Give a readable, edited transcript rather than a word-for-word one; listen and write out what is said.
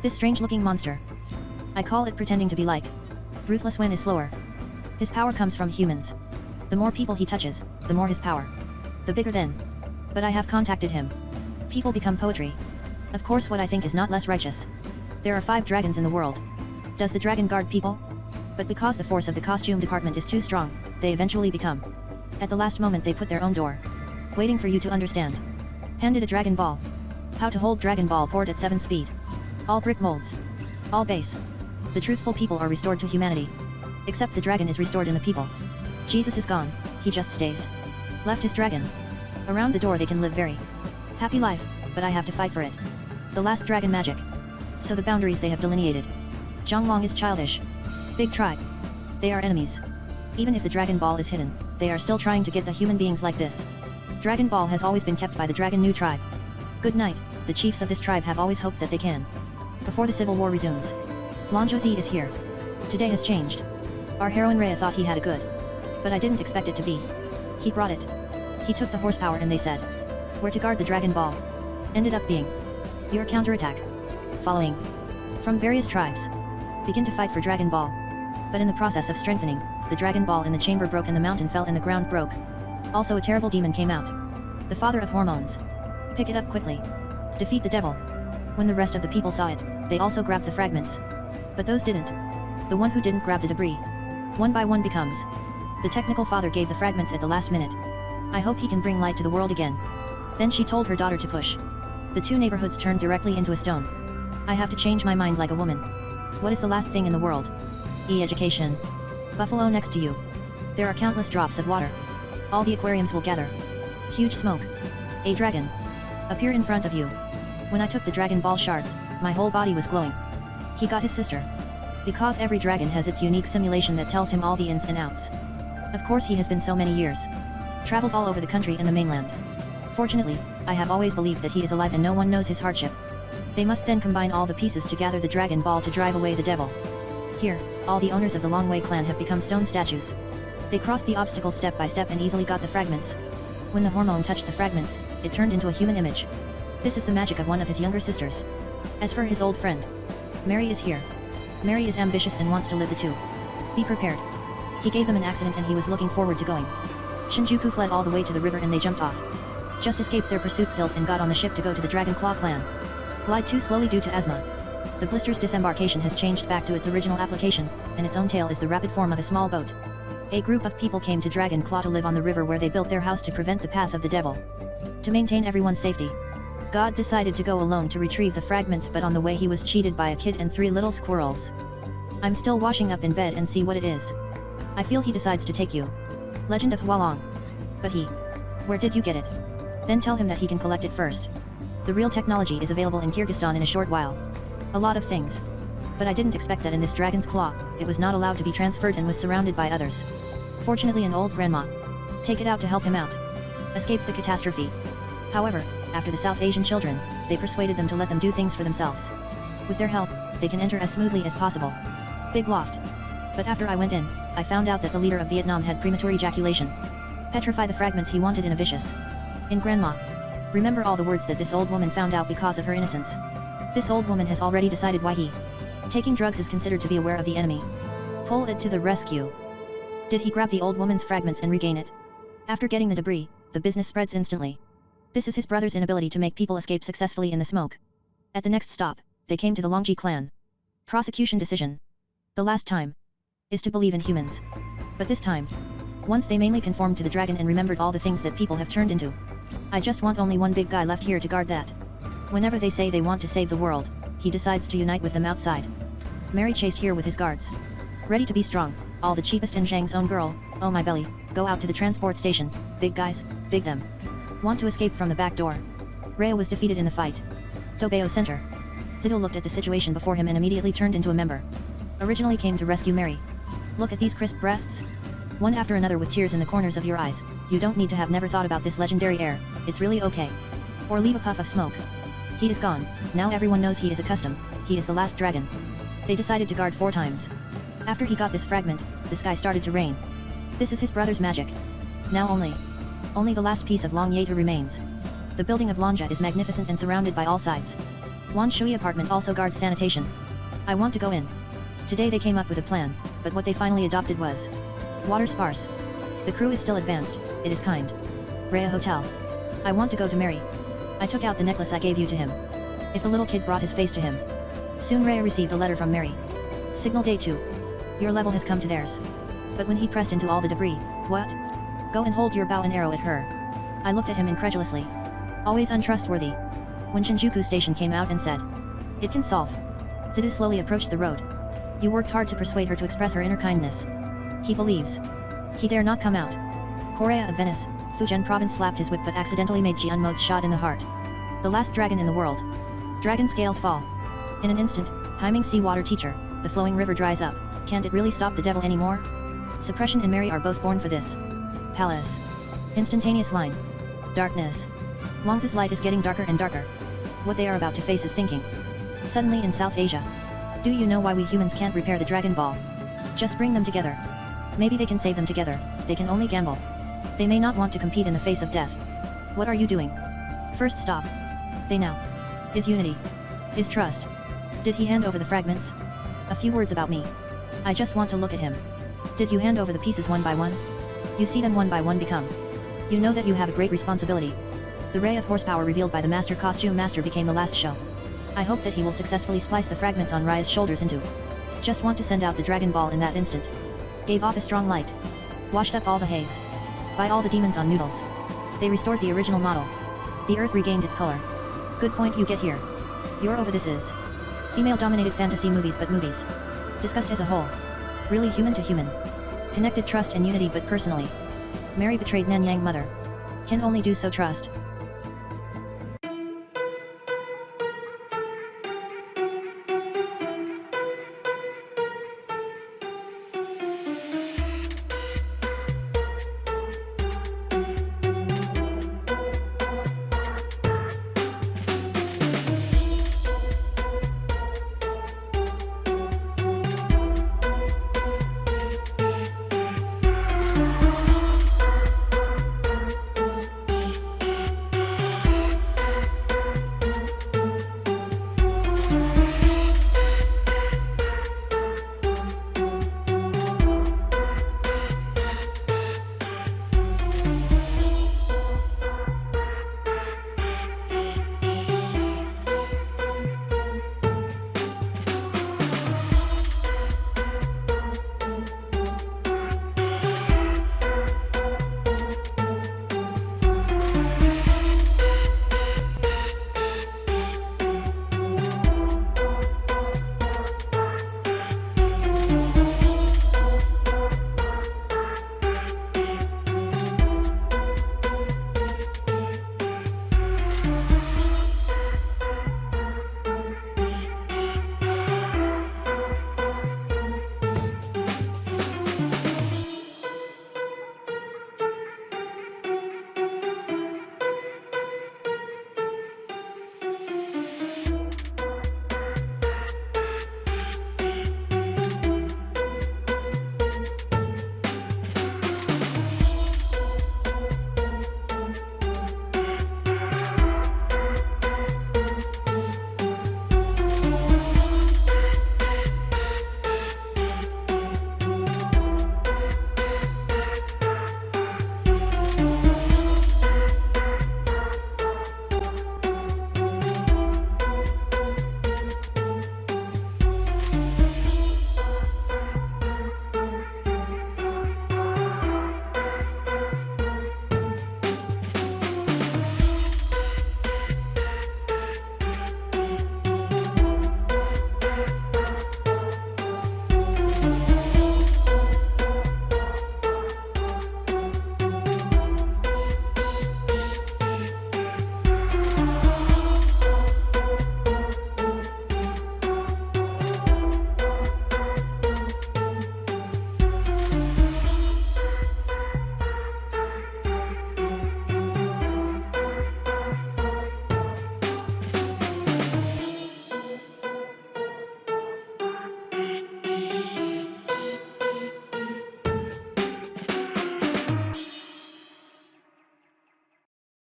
This strange-looking monster. I call it pretending to be like. Ruthless when is slower. His power comes from humans. The more people he touches, the more his power. The bigger then. But I have contacted him. People become poetry. Of course what I think is not less righteous. There are 5 dragons in the world. Does the dragon guard people? But because the force of the costume department is too strong, they eventually become. At the last moment they put their own door. Waiting for you to understand. Handed a Dragon Ball. How to hold Dragon Ball port at 7 speed. All brick molds. All base. The truthful people are restored to humanity. Except the dragon is restored in the people. Jesus is gone, he just stays. Left his dragon. Around the door they can live very happy life, but I have to fight for it. The last dragon magic. So the boundaries they have delineated. Zhonglong is childish. Big tribe. They are enemies. Even if the Dragon Ball is hidden, they are still trying to get the human beings like this. Dragon Ball has always been kept by the Dragon New tribe. Good night, the chiefs of this tribe have always hoped that they can. Before the civil war resumes. Lonjozi is here. Today has changed. Our heroine Raya thought he had a good. But I didn't expect it to be. He brought it. He took the horsepower and they said. Where to guard the Dragon Ball. Ended up being. Your counterattack. Following. From various tribes. Begin to fight for Dragon Ball. But in the process of strengthening, the Dragon Ball in the chamber broke and the mountain fell and the ground broke. Also a terrible demon came out. The father of hormones. Pick it up quickly. Defeat the devil. When the rest of the people saw it, they also grabbed the fragments. But those didn't. The one who didn't grab the debris. One by one becomes. The technical father gave the fragments at the last minute. I hope he can bring light to the world again. Then she told her daughter to push. The 2 neighborhoods turned directly into a stone. I have to change my mind like a woman. What is the last thing in the world? Education. Buffalo next to you. There are countless drops of water. All the aquariums will gather. Huge smoke. A dragon. Appear in front of you. When I took the Dragon Ball shards, my whole body was glowing. He got his sister. Because every dragon has its unique simulation that tells him all the ins and outs. Of course he has been so many years. Traveled all over the country and the mainland. Fortunately, I have always believed that he is alive and no one knows his hardship. They must then combine all the pieces to gather the Dragon Ball to drive away the devil. Here, all the owners of the Longwei clan have become stone statues. They crossed the obstacle step by step and easily got the fragments. When the hormone touched the fragments, it turned into a human image. This is the magic of one of his younger sisters. As for his old friend, Mary is here. Mary is ambitious and wants to live the 2. Be prepared. He gave them an accident and he was looking forward to going. Shinjuku fled all the way to the river and they jumped off. Just escaped their pursuit skills and got on the ship to go to the Dragon Claw clan. Glide too slowly due to asthma. The blister's disembarkation has changed back to its original application, and its own tail is the rapid form of a small boat. A group of people came to Dragon Claw to live on the river where they built their house to prevent the path of the devil. To maintain everyone's safety. God decided to go alone to retrieve the fragments, but on the way he was cheated by a kid and 3 little squirrels. I'm still washing up in bed and see what it is. I feel he decides to take you. Legend of Hualong. But he. Where did you get it? Then tell him that he can collect it first. The real technology is available in Kyrgyzstan in a short while. A lot of things. But I didn't expect that in this dragon's claw, it was not allowed to be transferred and was surrounded by others. Fortunately an old grandma. Take it out to help him out. Escape the catastrophe. However, after the South Asian children, they persuaded them to let them do things for themselves. With their help, they can enter as smoothly as possible. Big loft. But after I went in, I found out that the leader of Vietnam had premature ejaculation. Petrify the fragments he wanted in a vicious. In grandma. Remember all the words that this old woman found out because of her innocence. This old woman has already decided why he. Taking drugs is considered to be aware of the enemy. Pull it to the rescue. Did he grab the old woman's fragments and regain it? After getting the debris, the business spreads instantly. This is his brother's inability to make people escape successfully in the smoke. At the next stop, they came to the Longji clan. Prosecution decision. The last time. Is to believe in humans. But this time. Once they mainly conformed to the dragon and remembered all the things that people have turned into. I just want only one big guy left here to guard that. Whenever they say they want to save the world, he decides to unite with them outside. Mary chased here with his guards. Ready to be strong, all the cheapest and Zhang's own girl, oh my belly, go out to the transport station, big guys, big them. Want to escape from the back door. Raya was defeated in the fight. Tobeo Center. Zido looked at the situation before him and immediately turned into a member. Originally came to rescue Mary. Look at these crisp breasts. One after another with tears in the corners of your eyes. You don't need to have never thought about this legendary air, it's really okay. Or leave a puff of smoke. He is gone, now everyone knows he is a custom, he is the last dragon. They decided to guard 4 times. After he got this fragment, the sky started to rain. This is his brother's magic. Now only the last piece of Long Yetu remains. The building of Longja is magnificent and surrounded by all sides. Wan Shui apartment also guards sanitation. I want to go in. Today they came up with a plan, but what they finally adopted was water sparse. The crew is still advanced, it is kind. Raya Hotel. I want to go to Mary. I took out the necklace I gave you to him. If the little kid brought his face to him. Soon Raya received a letter from Mary. Signal day 2. Your level has come to theirs. But when he pressed into all the debris, what? Go and hold your bow and arrow at her. I looked at him incredulously. Always untrustworthy. When Shinjuku Station came out and said, it can solve. Zidu slowly approached the road. You worked hard to persuade her to express her inner kindness. He believes. He dare not come out. Korea of Venice, Fujian province slapped his whip but accidentally made Ji Unmo's shot in the heart. The last dragon in the world. Dragon scales fall. In an instant, Haiming seawater teacher, the flowing river dries up. Can't it really stop the devil anymore? Suppression and Mary are both born for this. Palace. Instantaneous line. Darkness. Wang's light is getting darker and darker. What they are about to face is thinking. Suddenly in South Asia. Do you know why we humans can't repair the Dragon Ball? Just bring them together. Maybe they can save them together, they can only gamble. They may not want to compete in the face of death. What are you doing? First stop. They now. Is unity. Is trust. Did he hand over the fragments? A few words about me. I just want to look at him. Did you hand over the pieces one by one? You see them one by one become. You know that you have a great responsibility. The ray of horsepower revealed by the master costume master became the last show. I hope that he will successfully splice the fragments on Raya's shoulders into. Just want to send out the Dragon Ball in that instant. Gave off a strong light. Washed up all the haze. By all the demons on noodles. They restored the original model. The earth regained its color. Good point you get here. You're over this is. Female-dominated fantasy movies but movies. Discussed as a whole. Really human to human. Connected trust and unity but personally. Mary betrayed Nanyang mother. Can only do so trust.